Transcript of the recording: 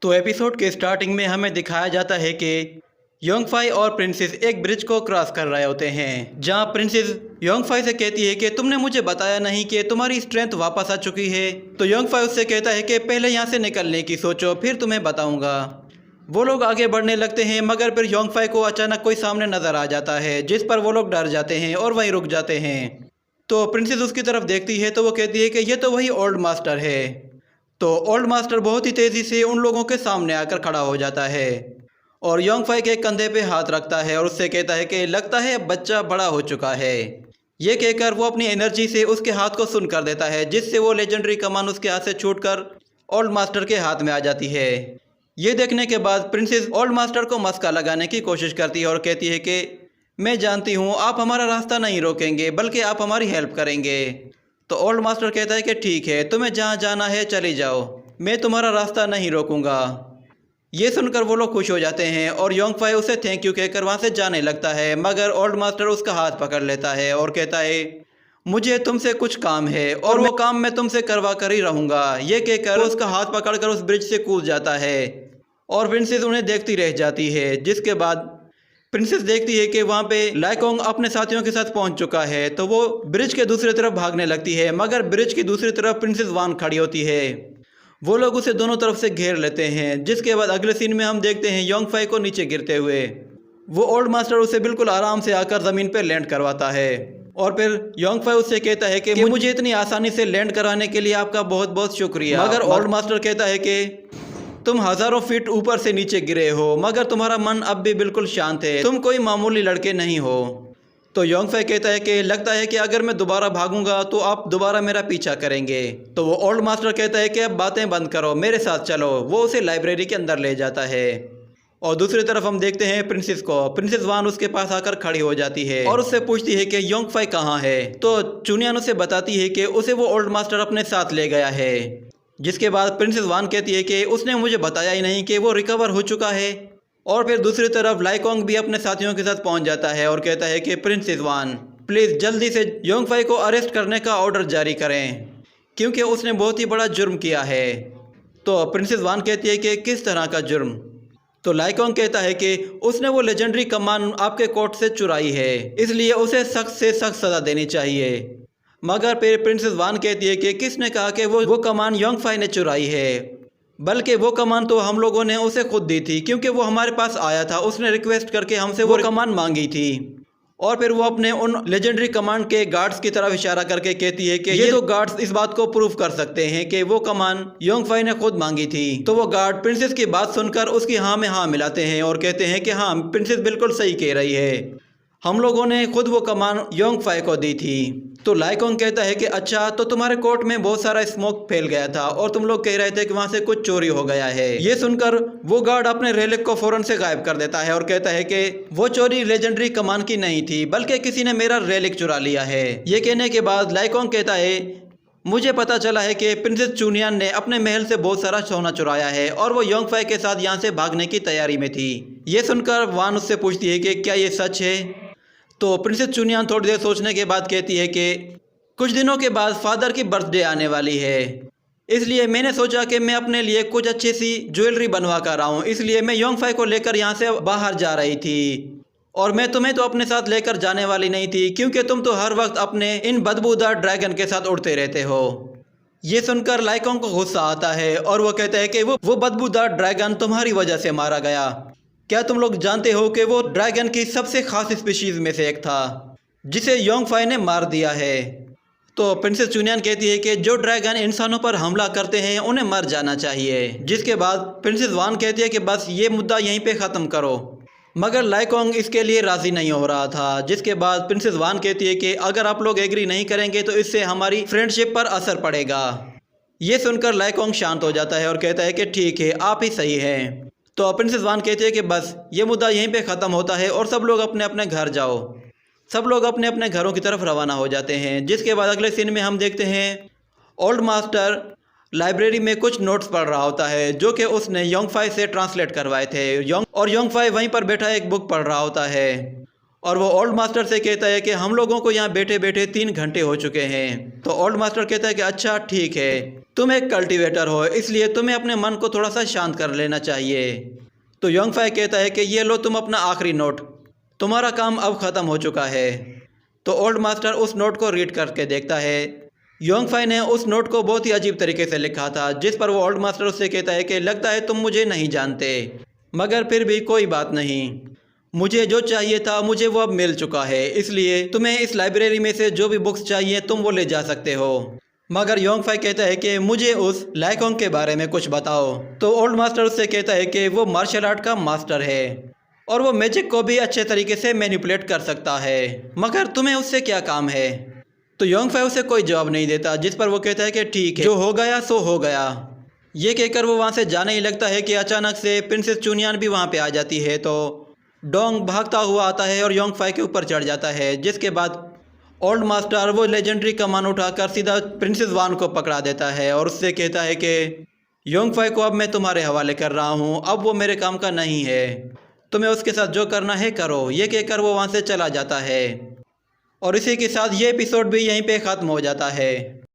तो एपिसोड के स्टार्टिंग में हमें दिखाया जाता है कि योंगफाई और प्रिंसेस एक ब्रिज को क्रॉस कर रहे होते हैं, जहां प्रिंसेस योंगफाई से कहती है कि तुमने मुझे बताया नहीं कि तुम्हारी स्ट्रेंथ वापस आ चुकी है। तो योंगफाई उससे कहता है कि पहले यहाँ से निकलने की सोचो, फिर तुम्हें बताऊंगा। वो लोग आगे बढ़ने लगते हैं, मगर फिर योंगफाई को अचानक कोई सामने नजर आ जाता है, जिस पर वो लोग डर जाते हैं और वहीं रुक जाते हैं। तो प्रिंसेस उसकी तरफ देखती है तो वो कहती है कि ये तो वही ओल्ड मास्टर है। तो ओल्ड मास्टर बहुत ही तेज़ी से उन लोगों के सामने आकर खड़ा हो जाता है और योंगफाई के कंधे पे हाथ रखता है और उससे कहता है कि लगता है अब बच्चा बड़ा हो चुका है। ये कहकर वो अपनी एनर्जी से उसके हाथ को सुन कर देता है, जिससे वो लेजेंडरी कमान उसके हाथ से छूटकर ओल्ड मास्टर के हाथ में आ जाती है। ये देखने के बाद प्रिंसेस ओल्ड मास्टर को मस्का लगाने की कोशिश करती है और कहती है कि मैं जानती हूँ आप हमारा रास्ता नहीं रोकेंगे, बल्कि आप हमारी हेल्प करेंगे। तो ओल्ड मास्टर कहता है कि ठीक है, तुम्हें जहाँ जाना है चली जाओ, मैं तुम्हारा रास्ता नहीं रोकूंगा। ये सुनकर वो लोग खुश हो जाते हैं और योंगफाई उसे थैंक यू कहकर वहाँ से जाने लगता है, मगर ओल्ड मास्टर उसका हाथ पकड़ लेता है और कहता है मुझे तुमसे कुछ काम है और वो काम मैं तुमसे करवा कर ही रहूँगा। ये कहकर उसका हाथ पकड़कर उस ब्रिज से कूद जाता है और प्रिंसेस उन्हें देखती रह जाती है। जिसके बाद प्रिंसेस देखती है कि वहाँ पे लाइकोंग अपने साथियों के साथ पहुँच चुका है, तो वो ब्रिज के दूसरी तरफ भागने लगती है, मगर ब्रिज की दूसरी तरफ प्रिंसेस वान खड़ी होती है। वो लोग उसे दोनों तरफ से घेर लेते हैं। जिसके बाद अगले सीन में हम देखते हैं योंगफाई को नीचे गिरते हुए। वो ओल्ड मास्टर उसे बिल्कुल आराम से आकर ज़मीन पर लैंड करवाता है और फिर योंगफाई उससे कहता है कि मुझे इतनी आसानी से लैंड कराने के लिए आपका बहुत बहुत शुक्रिया। मगर ओल्ड मास्टर कहता है कि तुम हजारों फीट ऊपर से नीचे गिरे हो, मगर तुम्हारा मन अब भी बिल्कुल शांत है, तुम कोई मामूली लड़के नहीं हो। तो योंगफाई कहता है कि लगता है कि अगर मैं दोबारा भागूंगा तो आप दोबारा मेरा पीछा करेंगे। तो वो ओल्ड मास्टर कहता है कि अब बातें बंद करो, मेरे साथ चलो। वो उसे लाइब्रेरी के अंदर ले जाता है और दूसरी तरफ हम देखते हैं प्रिंसेस को। प्रिंसेस वान उसके पास आकर खड़ी हो जाती है और उससे पूछती है कि योंगफाई कहाँ है। तो चुनियान उसे बताती है कि उसे वो ओल्ड मास्टर अपने साथ ले गया है। जिसके बाद प्रिंसेस वान कहती है कि उसने मुझे बताया ही नहीं कि वो रिकवर हो चुका है। और फिर दूसरी तरफ लाइकोंग भी अपने साथियों के साथ पहुंच जाता है और कहता है कि प्रिंसेस वान प्लीज़ जल्दी से योंगफाई को अरेस्ट करने का ऑर्डर जारी करें, क्योंकि उसने बहुत ही बड़ा जुर्म किया है। तो प्रिंसेस वान कहती है कि किस तरह का जुर्म। तो लाइकोंग कहता है कि उसने वो लेजेंडरी कमान आपके कोर्ट से चुराई है, इसलिए उसे सख्त से सख्त सज़ा देनी चाहिए। मगर फिर प्रिंसेस वान कहती है कि किसने कहा कि वो कमान योंगफाई ने चुराई है, बल्कि वो कमान तो हम लोगों ने उसे खुद दी थी, क्योंकि वो हमारे पास आया था, उसने रिक्वेस्ट करके हमसे वो कमान मांगी थी। और फिर वो अपने उन लेजेंडरी कमान के गार्ड्स की तरफ इशारा करके कहती है कि ये तो गार्ड्स इस बात को प्रूव कर सकते हैं कि वो कमान योंगफाई ने खुद मांगी थी। तो वो गार्ड प्रिंसेस की बात सुनकर उसकी हाँ में हाँ मिलाते हैं और कहते हैं कि हाँ, प्रिंसेस बिल्कुल सही कह रही है, हम लोगों ने खुद वो कमान योंगफाई को दी थी। तो लाइकोंग कहता है कि अच्छा, तो तुम्हारे कोर्ट में बहुत सारा स्मोक फैल गया था और तुम लोग कह रहे थे कि वहाँ से कुछ चोरी हो गया है। ये सुनकर वो गार्ड अपने रेलिक को फौरन से गायब कर देता है और कहता है कि वो चोरी लेजेंडरी कमान की नहीं थी, बल्कि किसी ने मेरा रेलिक चुरा लिया है। ये कहने के बाद लाइकोंग कहता है मुझे पता चला है कि प्रिंसेस चुनियान ने अपने महल से बहुत सारा सोना चुराया है और वो योंगफाई के साथ यहाँ से भागने की तैयारी में थी। ये सुनकर वान उससे पूछती है कि क्या ये सच है। तो प्रिंसेस चुनियान थोड़ी देर सोचने के बाद कहती है कि कुछ दिनों के बाद फादर की बर्थडे आने वाली है, इसलिए मैंने सोचा कि मैं अपने लिए कुछ अच्छी सी ज्वेलरी बनवा कर आऊँ, इसलिए मैं योंगफाई को लेकर यहाँ से बाहर जा रही थी। और मैं तुम्हें तो अपने साथ लेकर जाने वाली नहीं थी, क्योंकि तुम तो हर वक्त अपने इन बदबूदार ड्रैगन के साथ उड़ते रहते हो। ये सुनकर लाइकोंग को गुस्सा आता है और वो कहता है कि वो बदबूदार ड्रैगन तुम्हारी वजह से मारा गया। क्या तुम लोग जानते हो कि वो ड्रैगन की सबसे खास स्पीशीज में से एक था, जिसे योंगफाई ने मार दिया है। तो प्रिंसेस चुनियान कहती है कि जो ड्रैगन इंसानों पर हमला करते हैं उन्हें मर जाना चाहिए। जिसके बाद प्रिंसेस वान कहती है कि बस ये मुद्दा यहीं पे ख़त्म करो, मगर लाइकोंग इसके लिए राज़ी नहीं हो रहा था। जिसके बाद प्रिंसेस वान कहती है कि अगर आप लोग एग्री नहीं करेंगे तो इससे हमारी फ्रेंडशिप पर असर पड़ेगा। ये सुनकर लाइकोंग शांत हो जाता है और कहता है कि ठीक है, आप ही सही हैं। तो प्रिंसेस वान कहती है कि बस ये मुद्दा यहीं पे ख़त्म होता है और सब लोग अपने अपने घर जाओ। सब लोग अपने अपने घरों की तरफ रवाना हो जाते हैं। जिसके बाद अगले सीन में हम देखते हैं ओल्ड मास्टर लाइब्रेरी में कुछ नोट्स पढ़ रहा होता है, जो कि उसने योंगफाई से ट्रांसलेट करवाए थे। योंगफाई वहीं पर बैठा एक बुक पढ़ रहा होता है और वो ओल्ड मास्टर से कहता है कि हम लोगों को यहाँ बैठे बैठे 3 घंटे हो चुके हैं। तो ओल्ड मास्टर कहता है कि अच्छा ठीक है, तुम एक कल्टीवेटर हो, इसलिए तुम्हें अपने मन को थोड़ा सा शांत कर लेना चाहिए। तो योंगफाई कहता है कि ये लो तुम अपना आखिरी नोट, तुम्हारा काम अब ख़त्म हो चुका है। तो ओल्ड मास्टर उस नोट को रीड करके देखता है। योंगफाई ने उस नोट को बहुत ही अजीब तरीके से लिखा था, जिस पर वो ओल्ड मास्टर उससे कहता है कि लगता है तुम मुझे नहीं जानते, मगर फिर भी कोई बात नहीं, मुझे जो चाहिए था मुझे वो अब मिल चुका है, इसलिए तुम्हें इस लाइब्रेरी में से जो भी बुक्स चाहिए तुम वो ले जा सकते हो। मगर योंगफाई कहता है कि मुझे उस लाइकोंग के बारे में कुछ बताओ। तो ओल्ड मास्टर उससे कहता है कि वो मार्शल आर्ट का मास्टर है और वो मैजिक को भी अच्छे तरीके से मैनिपुलेट कर सकता है, मगर तुम्हें उससे क्या काम है। तो योंगफाई उसे कोई जवाब नहीं देता, जिस पर वो कहता है कि ठीक है, जो हो गया सो हो गया। ये कहकर वो वहाँ से जाने ही लगता है कि अचानक से प्रिंसेस चुनियान भी वहाँ पे आ जाती है। तो डोंग भागता हुआ आता है और योंगफाई के ऊपर चढ़ जाता है, जिसके बाद ओल्ड मास्टर वो लेजेंडरी कमान उठाकर सीधा प्रिंसेस वान को पकड़ा देता है और उससे कहता है कि योंगफाई को अब मैं तुम्हारे हवाले कर रहा हूँ, अब वो मेरे काम का नहीं है, तुम्हें उसके साथ जो करना है करो। ये कहकर वो वहाँ से चला जाता है और इसी के साथ ये एपिसोड भी यहीं पे ख़त्म हो जाता है।